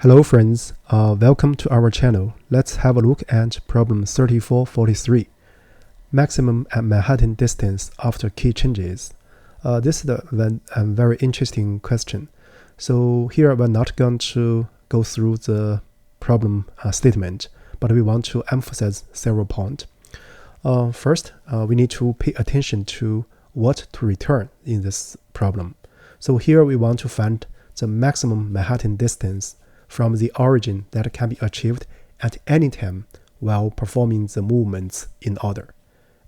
Hello friends, welcome to our channel. Let's have a look at problem 3443. Maximum Manhattan distance after key changes. This is a very interesting question. So here we're not going to go through the problem statement, but we want to emphasize several points. First, we need to pay attention to what to return in this problem. So here we want to find the maximum Manhattan distance from the origin that can be achieved at any time while performing the movements in order.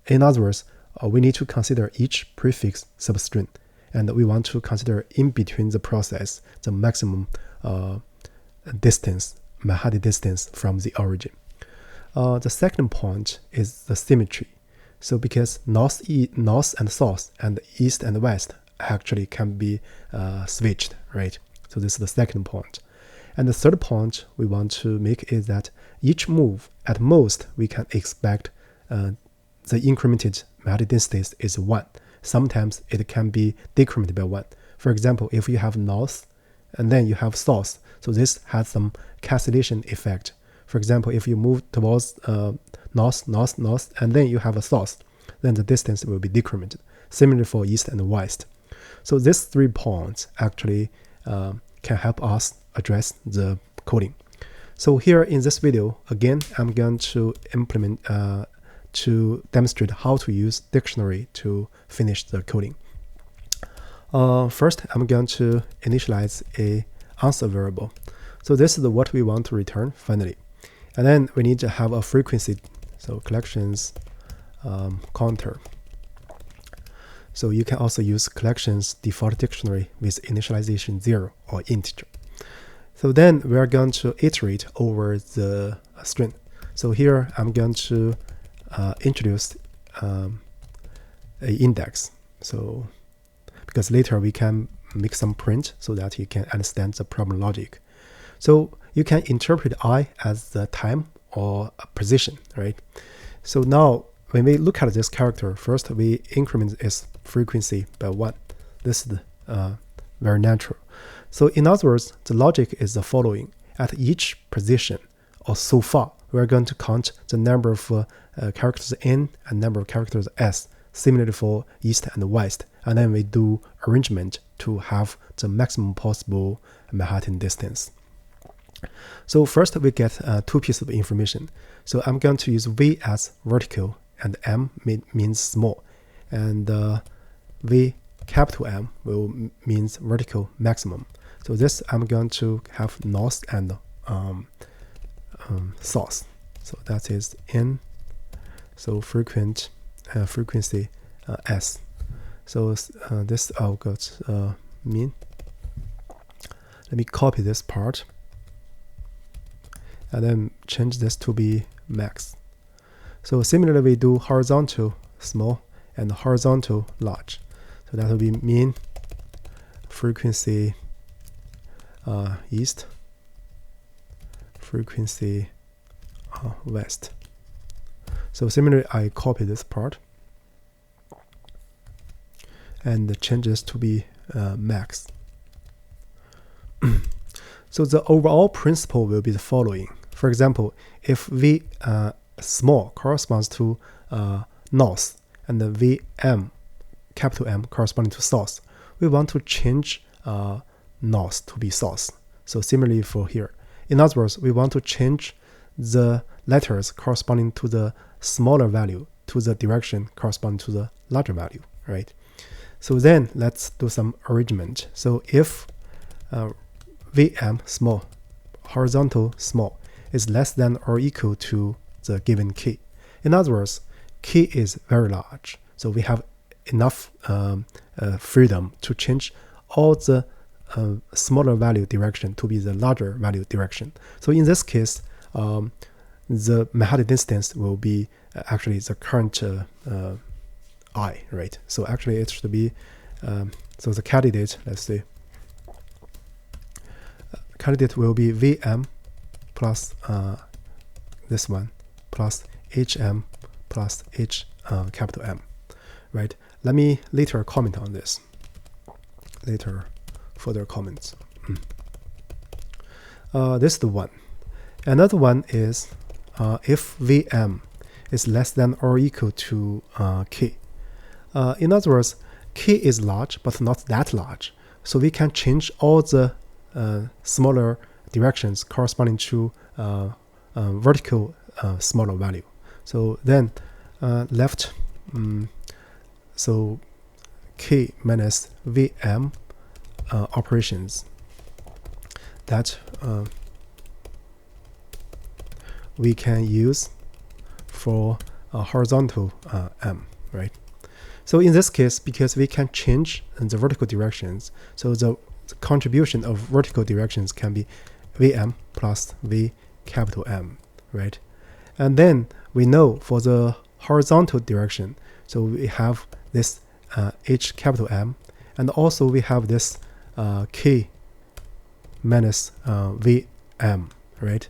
In other words, we need to consider each prefix substring, and we want to consider in between the process the maximum distance, Manhattan distance from the origin. The second point is the symmetry. So because north and south and east and west actually can be switched, right? So this is the second point. And the third point we want to make is that each move, at most, we can expect the incremented Manhattan distance is 1. Sometimes it can be decremented by 1. For example, if you have north and then you have south, so this has some cancellation effect. For example, if you move towards north, and then you have a south, then the distance will be decremented. Similarly for east and west. So these 3 points actually can help us address the coding. So here in this video, again, I'm going to demonstrate how to use dictionary to finish the coding. First, I'm going to initialize a answer variable. So this is what we want to return finally. And then we need to have a frequency, so collections counter. So you can also use collections default dictionary with initialization 0 or integer. So then we are going to iterate over the string. So here I'm going to introduce a index. So because later we can make some print so that you can understand the problem logic. So you can interpret I as the time or a position, right? So now when we look at this character, first we increment its frequency by 1. This is very natural. So in other words, the logic is the following. At each position, or so far, we're going to count the number of characters N and number of characters S, similarly for east and west. And then we do arrangement to have the maximum possible Manhattan distance. So first we get 2 pieces of information. So I'm going to use V as vertical and M means small. And V capital M will means vertical maximum. So this I'm going to have north and south. So that is N. So frequency S. So this I'll got mean. Let me copy this part and then change this to be max. So similarly we do horizontal small and horizontal large. So that will be mean, frequency east, frequency west. So similarly, I copy this part and change this to be max. So the overall principle will be the following. For example, if V small corresponds to north and the VM capital M corresponding to south, we want to change north to be south. So similarly for here. In other words, we want to change the letters corresponding to the smaller value to the direction corresponding to the larger value, right? So then let's do some arrangement. So if VM small, horizontal small is less than or equal to the given key. In other words, key is very large. So we have enough freedom to change all the smaller value direction to be the larger value direction. So in this case, the Manhattan distance will be actually the current I, right? So actually it should be, so the candidate, let's say, candidate will be VM plus this one plus HM plus H capital M, right? Let me later comment on this. Later, further comments. This is the one. Another one is if VM is less than or equal to key. In other words, key is large but not that large, so we can change all the smaller directions corresponding to vertical smaller value. So then left, so key minus VM operations that we can use for horizontal M, right? So in this case, because we can change the vertical directions, so the contribution of vertical directions can be VM plus V capital M, right? And then we know for the horizontal direction, so we have this H capital M, and also we have this K minus VM, right?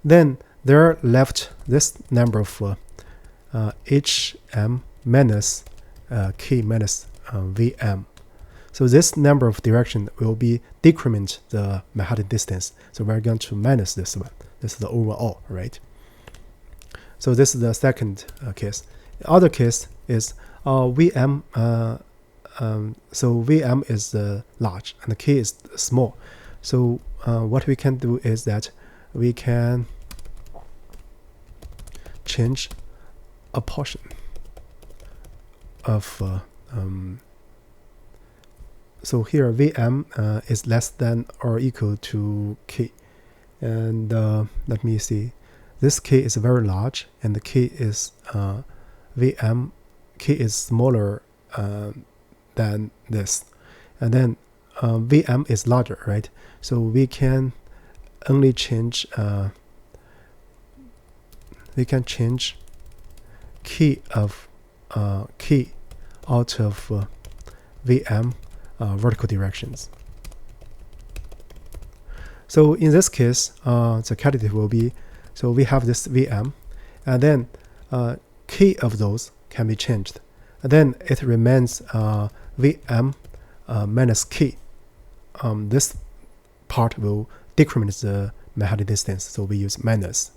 Then there are left this number of HM minus K minus VM. So this number of direction will be decrement the Manhattan distance. So we're going to minus this one. This is the overall, right? So this is the second case. The other case is VM. So VM is large and the K is small. So what we can do is that we can change a portion of so here VM is less than or equal to K, and let me see, this K is very large and the K is VM, K is smaller than this, and then VM is larger, right? So we can only change key of key out of VM vertical directions. So in this case, the candidate will be, so we have this VM, and then key of those can be changed, and then it remains VM minus key. This part will decrement the Manhattan distance, so we use minus.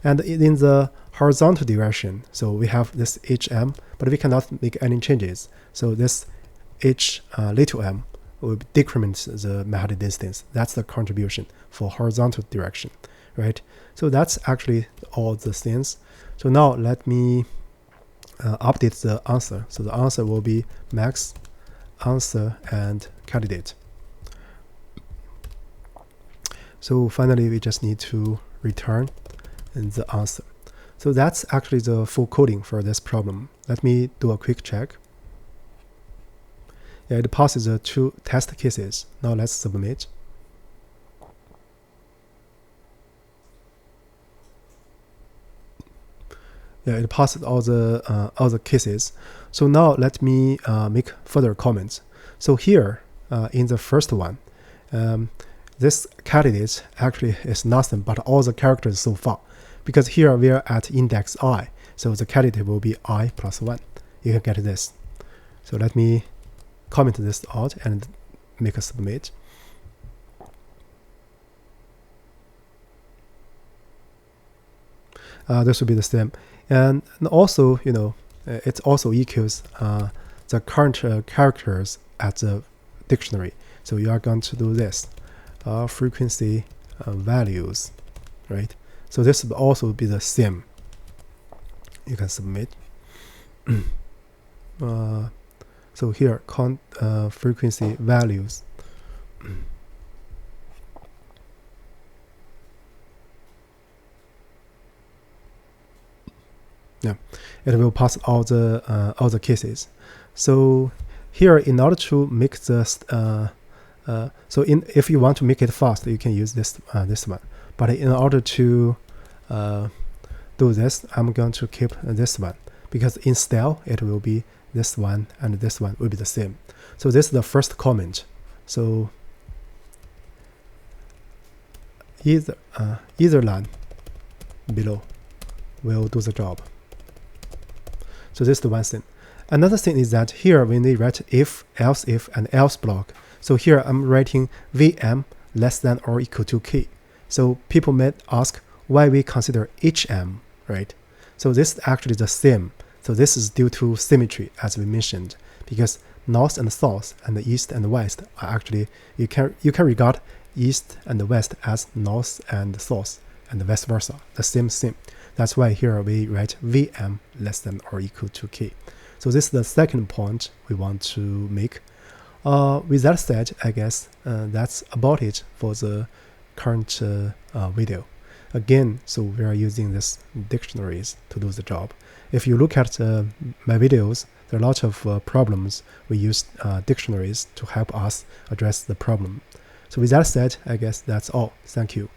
And in the horizontal direction, so we have this HM, but we cannot make any changes. So this H little m will decrement the Manhattan distance. That's the contribution for horizontal direction, right? So that's actually all the things. So now let me update the answer. So the answer will be max, answer, and candidate. So finally, we just need to return the answer. So that's actually the full coding for this problem. Let me do a quick check. Yeah, it passes the 2 test cases. Now let's submit. Yeah, it passes all the cases. So now let me make further comments. So here in the first one, this candidate actually is nothing but all the characters so far, because here we are at index I, so the candidate will be I plus 1. You can get this. So let me comment this out and make a submit. This will be the same, and also, you know, it also equals the current characters at the dictionary. So you are going to do this frequency values, right? So this will also be the same. You can submit. So here, frequency values. Yeah, it will pass all the cases. So here, in order to make the if you want to make it fast, you can use this one. But in order to do this, I'm going to keep this one, because in style it will be this one and this one will be the same. So this is the first comment. So either line below will do the job. So this is the one thing. Another thing is that here when they write if, else if, and else block, so here I'm writing VM less than or equal to K. So people might ask why we consider HM, right? So this is actually the same. So this is due to symmetry, as we mentioned, because north and south and the east and the west are actually, you can regard east and the west as north and south and vice versa, the same thing. That's why here we write VM less than or equal to K. So this is the second point we want to make. With that said, I guess that's about it for the current video. Again, so we are using these dictionaries to do the job. If you look at my videos, there are a lot of problems we use dictionaries to help us address the problem. So with that said, I guess that's all. Thank you.